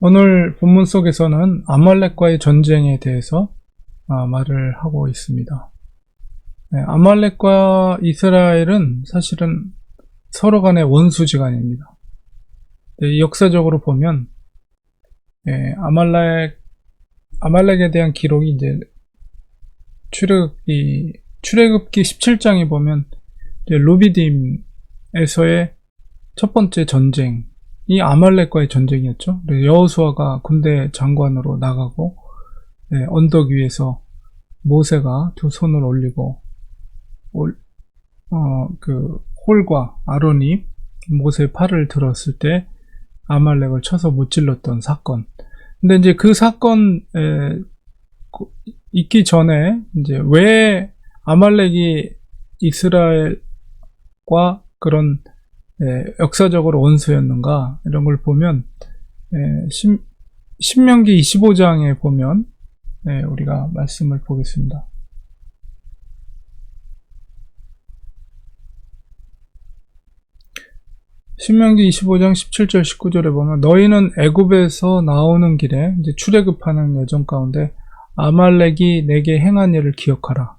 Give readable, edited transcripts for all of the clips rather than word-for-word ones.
오늘 본문 속에서는 아말렉과의 전쟁에 대해서 말을 하고 있습니다. 네, 아말렉과 이스라엘은 사실은 서로 간의 원수지간입니다. 네, 역사적으로 보면 아말렉에 대한 기록이 이제 출애굽기 17장에 보면 루비딤에서의 첫 번째 전쟁이 아말렉과의 전쟁이었죠. 여호수아가 군대 장관으로 나가고 언덕 위에서 모세가 두 손을 올리고 홀과 아론이 모세의 팔을 들었을 때 아말렉을 쳐서 무찔렀던 사건. 근데 이제 그 사건 있기 전에 이제 왜 아말렉이 이스라엘과 그런 역사적으로 원수였는가 이런 걸 보면 신명기 25장에 보면 우리가 말씀을 보겠습니다. 신명기 25장 17절 19절에 보면 너희는 애굽에서 나오는 길에 이제 출애굽하는 여정 가운데 아말렉이 내게 행한 일을 기억하라.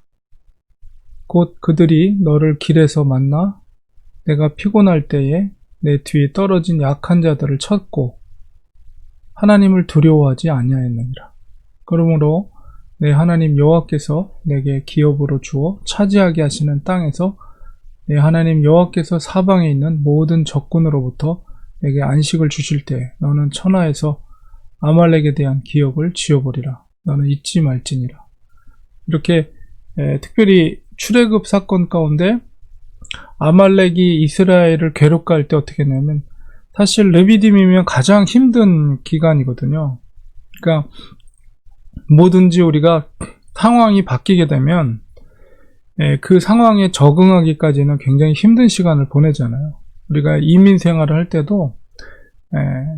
곧 그들이 너를 길에서 만나 내가 피곤할 때에 내 뒤에 떨어진 약한 자들을 쳤고 하나님을 두려워하지 아니하였느니라. 그러므로 내 하나님 여호와께서 내게 기업으로 주어 차지하게 하시는 땅에서 내 하나님 여호와께서 사방에 있는 모든 적군으로부터 내게 안식을 주실 때 너는 천하에서 아말렉에 대한 기억을 지워버리라. 너는 잊지 말지니라. 이렇게 특별히 출애굽 사건 가운데 아말렉이 이스라엘을 괴롭게 할 때 어떻게 했냐면 사실 르비딤이면 가장 힘든 기간이거든요. 그러니까 뭐든지 우리가 상황이 바뀌게 되면 그 상황에 적응하기까지는 굉장히 힘든 시간을 보내잖아요. 우리가 이민 생활을 할 때도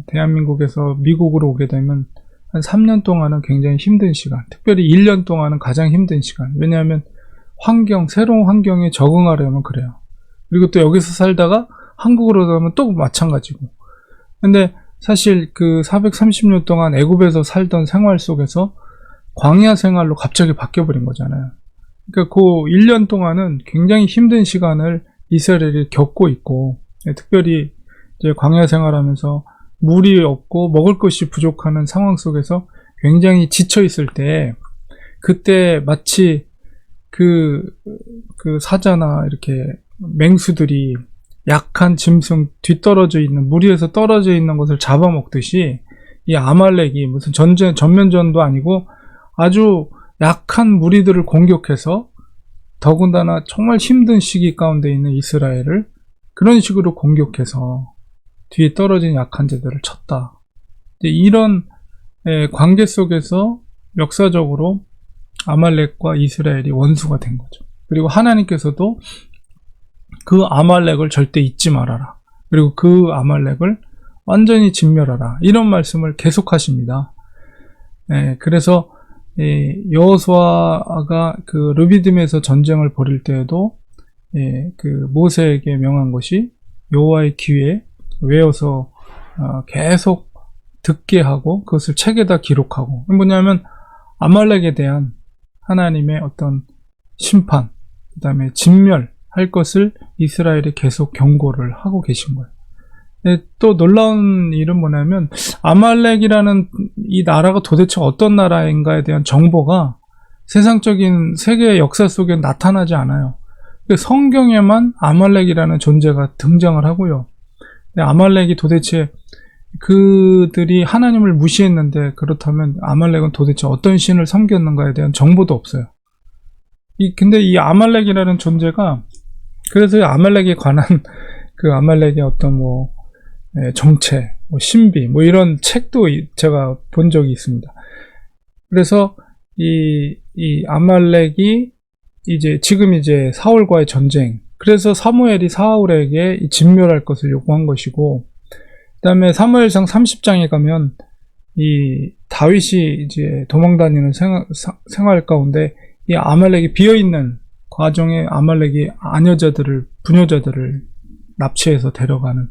대한민국에서 미국으로 오게 되면 한 3년 동안은 굉장히 힘든 시간, 특별히 1년 동안은 가장 힘든 시간. 왜냐하면 새로운 환경에 적응하려면 그래요. 그리고 또 여기서 살다가 한국으로 가면 또 마찬가지고. 근데 사실 그 430년 동안 애굽에서 살던 생활 속에서 광야 생활로 갑자기 바뀌어버린 거잖아요. 그러니까 그 1년 동안은 굉장히 힘든 시간을 이스라엘이 겪고 있고, 특별히 이제 광야 생활하면서 물이 없고 먹을 것이 부족하는 상황 속에서 굉장히 지쳐 있을 때, 그때 마치 그 사자나 이렇게 맹수들이 약한 짐승 뒤떨어져 있는 물 위에서 떨어져 있는 것을 잡아먹듯이 이 아말렉이 무슨 전면전도 아니고 아주 약한 무리들을 공격해서 더군다나 정말 힘든 시기 가운데 있는 이스라엘을 그런 식으로 공격해서 뒤에 떨어진 약한 자들을 쳤다. 이런 관계 속에서 역사적으로 아말렉과 이스라엘이 원수가 된 거죠. 그리고 하나님께서도 그 아말렉을 절대 잊지 말아라. 그리고 그 아말렉을 완전히 진멸하라. 이런 말씀을 계속 하십니다. 그래서 여호수아가 그 르비딤에서 전쟁을 벌일 때에도 그 모세에게 명한 것이 여호와의 귀에 외워서 계속 듣게 하고 그것을 책에다 기록하고, 뭐냐면 아말렉에 대한 하나님의 어떤 심판, 그 다음에 진멸할 것을 이스라엘에 계속 경고를 하고 계신 거예요. 또 놀라운 일은 뭐냐면 아말렉이라는 이 나라가 도대체 어떤 나라인가에 대한 정보가 세상적인 세계의 역사 속에 나타나지 않아요. 성경에만 아말렉이라는 존재가 등장을 하고요. 아말렉이 도대체 그들이 하나님을 무시했는데 그렇다면 아말렉은 도대체 어떤 신을 섬겼는가에 대한 정보도 없어요. 근데 이 아말렉이라는 존재가, 그래서 아말렉에 관한 그 아말렉의 어떤 정체, 신비, 이런 책도 제가 본 적이 있습니다. 그래서 이 아말렉이 지금 이제 사울과의 전쟁, 그래서 사무엘이 사울에게 진멸할 것을 요구한 것이고, 그 다음에 사무엘상 30장에 가면 이 다윗이 이제 도망다니는 생활 가운데 이 아말렉이 비어있는 과정에 아말렉이 부녀자들을 납치해서 데려가는,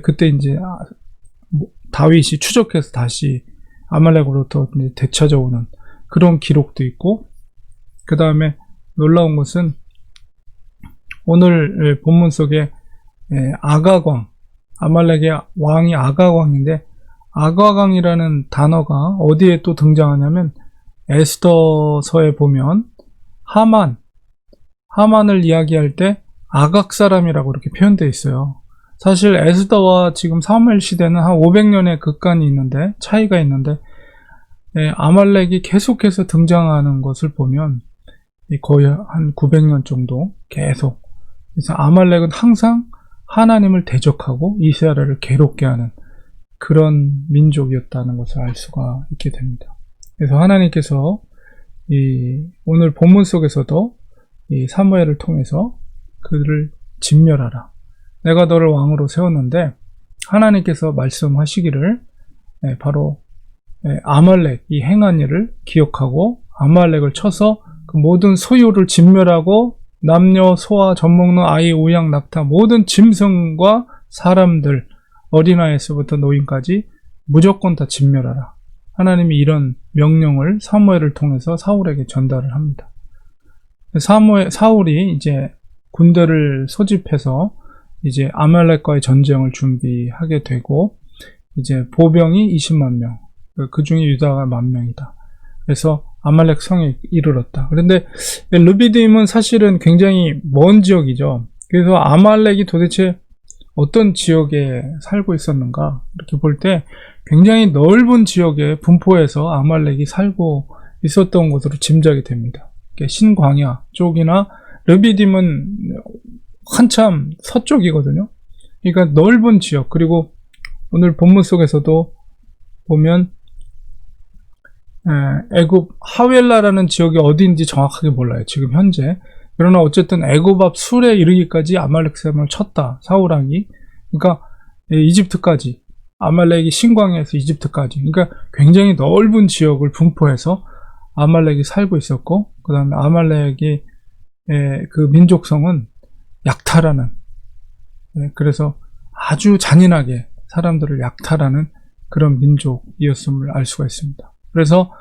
그때 이제 다윗이 추적해서 다시 아말렉으로부터 되찾아오는 그런 기록도 있고, 그 다음에 놀라운 것은 오늘 본문 속에 아가광, 아말렉의 왕이 아가광인데, 아가광이라는 단어가 어디에 또 등장하냐면 에스더서에 보면 하만을 이야기할 때 아각 사람이라고 이렇게 표현되어 있어요. 사실 에스더와 지금 사무엘 시대는 한 500년의 극간이 있는데, 차이가 있는데, 아말렉이 계속해서 등장하는 것을 보면 거의 한 900년 정도 계속. 그래서 아말렉은 항상 하나님을 대적하고 이스라엘을 괴롭게 하는 그런 민족이었다는 것을 알 수가 있게 됩니다. 그래서 하나님께서 오늘 본문 속에서도 이 사무엘을 통해서 그들을 진멸하라. 내가 너를 왕으로 세웠는데, 하나님께서 말씀하시기를 바로 아말렉, 이 행한 일을 기억하고 아말렉을 쳐서 그 모든 소유를 진멸하고 남녀, 소아, 젖먹는 아이, 우양, 낙타 모든 짐승과 사람들, 어린아이에서부터 노인까지 무조건 다 진멸하라. 하나님이 이런 명령을 사무엘을 통해서 사울에게 전달을 합니다. 사울이 이제 군대를 소집해서 이제 아말렉과의 전쟁을 준비하게 되고, 이제 보병이 20만 명, 그 중에 유다가 10,000명이다. 그래서 아말렉 성에 이르렀다. 그런데 르비딤은 사실은 굉장히 먼 지역이죠. 그래서 아말렉이 도대체 어떤 지역에 살고 있었는가, 이렇게 볼 때 굉장히 넓은 지역에 분포해서 아말렉이 살고 있었던 것으로 짐작이 됩니다. 신광야 쪽이나 르비딤은 한참 서쪽이거든요. 그러니까 넓은 지역, 그리고 오늘 본문 속에서도 보면 애굽 하웰라라는 지역이 어디인지 정확하게 몰라요, 지금 현재. 그러나 어쨌든 애굽 앞 술에 이르기까지 아말렉 사람을 쳤다, 사울왕이. 그러니까 이집트까지, 아말렉이 신광야에서 이집트까지, 그러니까 굉장히 넓은 지역을 분포해서 아말렉이 살고 있었고, 그 다음에 아말렉의 그 민족성은 약탈하는, 그래서 아주 잔인하게 사람들을 약탈하는 그런 민족이었음을 알 수가 있습니다. 그래서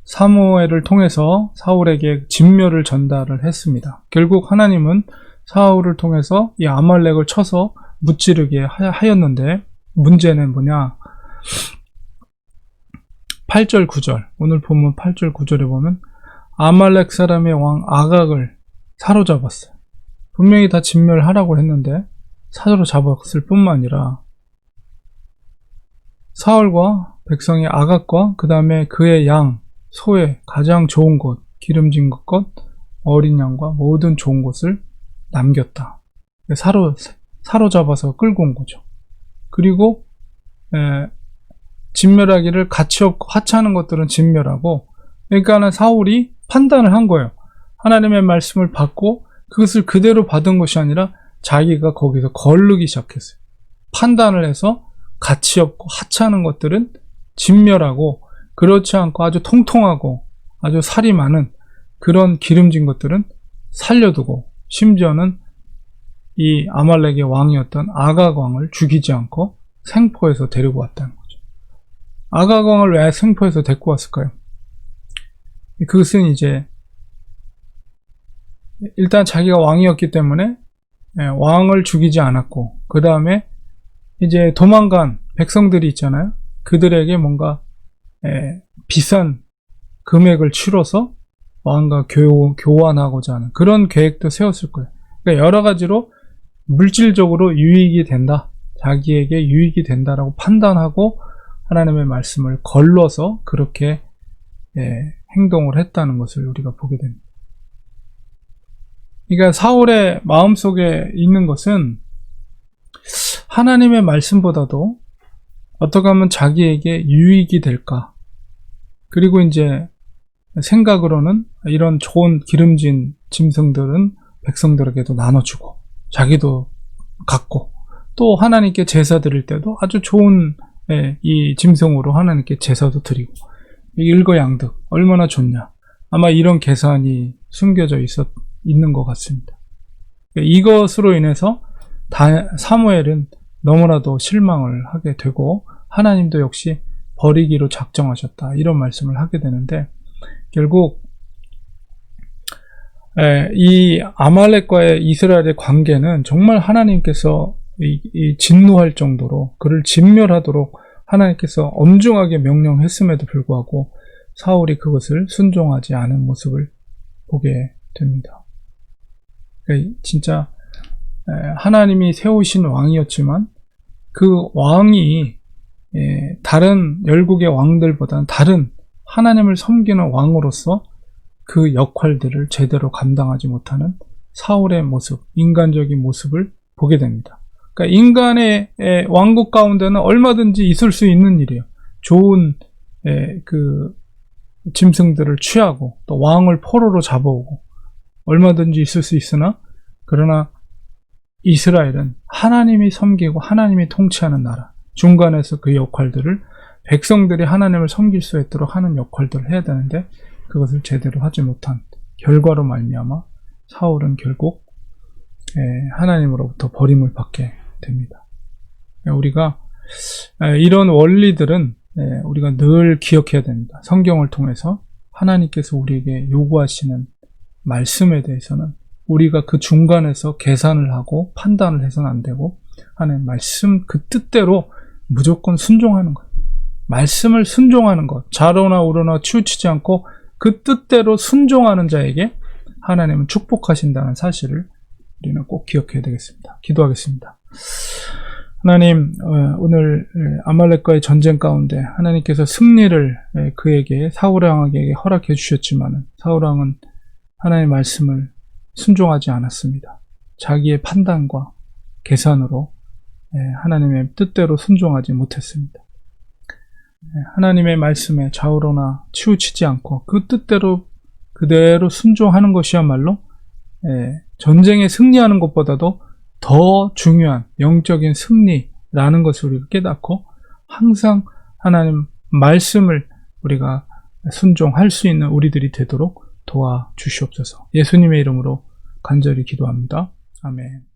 사무엘을 통해서 사울에게 진멸을 전달을 했습니다. 결국 하나님은 사울을 통해서 이 아말렉을 쳐서 무찌르게 하였는데, 문제는 뭐냐? 8절 9절, 오늘 본문 8절 9절에 보면 아말렉 사람의 왕 아각을 사로잡았어요. 분명히 다 진멸하라고 했는데 사로잡았을 뿐만 아니라 사울과 백성의 아각과 그 다음에 그의 양, 소의 가장 좋은 것, 기름진 것, 어린 양과 모든 좋은 것을 남겼다. 사로잡아서 끌고 온 거죠. 그리고 진멸하기를 가치 없고 하찮은 것들은 진멸하고, 그러니까 사울이 판단을 한 거예요. 하나님의 말씀을 받고 그것을 그대로 받은 것이 아니라 자기가 거기서 거르기 시작했어요. 판단을 해서 가치 없고 하찮은 것들은 진멸하고, 그렇지 않고 아주 통통하고 아주 살이 많은 그런 기름진 것들은 살려두고, 심지어는 이 아말렉의 왕이었던 아각 왕을 죽이지 않고 생포해서 데리고 왔다는 거죠. 아각 왕을 왜 생포해서 데리고 왔을까요? 그것은 이제 일단 자기가 왕이었기 때문에 왕을 죽이지 않았고, 그 다음에 이제 도망간 백성들이 있잖아요. 그들에게 뭔가 비싼 금액을 치러서 왕과 교환하고자 하는 그런 계획도 세웠을 거예요. 그러니까 여러 가지로 물질적으로 유익이 된다, 자기에게 유익이 된다라고 판단하고 하나님의 말씀을 걸러서 그렇게 행동을 했다는 것을 우리가 보게 됩니다. 그러니까 사울의 마음속에 있는 것은 하나님의 말씀보다도 어떻게 하면 자기에게 유익이 될까, 그리고 이제 생각으로는 이런 좋은 기름진 짐승들은 백성들에게도 나눠주고 자기도 갖고, 또 하나님께 제사 드릴 때도 아주 좋은 이 짐승으로 하나님께 제사도 드리고, 일거양득 얼마나 좋냐, 아마 이런 계산이 숨겨져 있는 것 같습니다. 이것으로 인해서 사무엘은 너무나도 실망을 하게 되고 하나님도 역시 버리기로 작정하셨다. 이런 말씀을 하게 되는데, 결국 이 아말렉과의 이스라엘의 관계는 정말 하나님께서 진노할 정도로 그를 진멸하도록 하나님께서 엄중하게 명령했음에도 불구하고 사울이 그것을 순종하지 않은 모습을 보게 됩니다. 그러니까 진짜 하나님이 세우신 왕이었지만 그 왕이 다른 열국의 왕들보다는 다른 하나님을 섬기는 왕으로서 그 역할들을 제대로 감당하지 못하는 사울의 모습, 인간적인 모습을 보게 됩니다. 그러니까 인간의 왕국 가운데는 얼마든지 있을 수 있는 일이에요. 좋은 그 짐승들을 취하고 또 왕을 포로로 잡아오고 얼마든지 있을 수 있으나, 그러나 이스라엘은 하나님이 섬기고 하나님이 통치하는 나라, 중간에서 그 역할들을 백성들이 하나님을 섬길 수 있도록 하는 역할들을 해야 되는데 그것을 제대로 하지 못한 결과로 말미암아 사울은 결국 하나님으로부터 버림을 받게 됩니다. 우리가 이런 원리들은 우리가 늘 기억해야 됩니다. 성경을 통해서 하나님께서 우리에게 요구하시는 말씀에 대해서는 우리가 그 중간에서 계산을 하고 판단을 해서는 안 되고, 하나님 말씀 그 뜻대로 무조건 순종하는 것, 말씀을 순종하는 것, 좌로나 우로나 치우치지 않고 그 뜻대로 순종하는 자에게 하나님은 축복하신다는 사실을 우리는 꼭 기억해야 되겠습니다. 기도하겠습니다. 하나님, 오늘 아말렉과의 전쟁 가운데 하나님께서 승리를 그에게, 사울왕에게 허락해 주셨지만 사울왕은 하나님의 말씀을 순종하지 않았습니다. 자기의 판단과 계산으로 하나님의 뜻대로 순종하지 못했습니다. 하나님의 말씀에 좌우로나 치우치지 않고 그 뜻대로 그대로 순종하는 것이야말로 전쟁에 승리하는 것보다도 더 중요한 영적인 승리라는 것을 우리가 깨닫고 항상 하나님 말씀을 우리가 순종할 수 있는 우리들이 되도록 도와주시옵소서. 예수님의 이름으로 간절히 기도합니다. 아멘.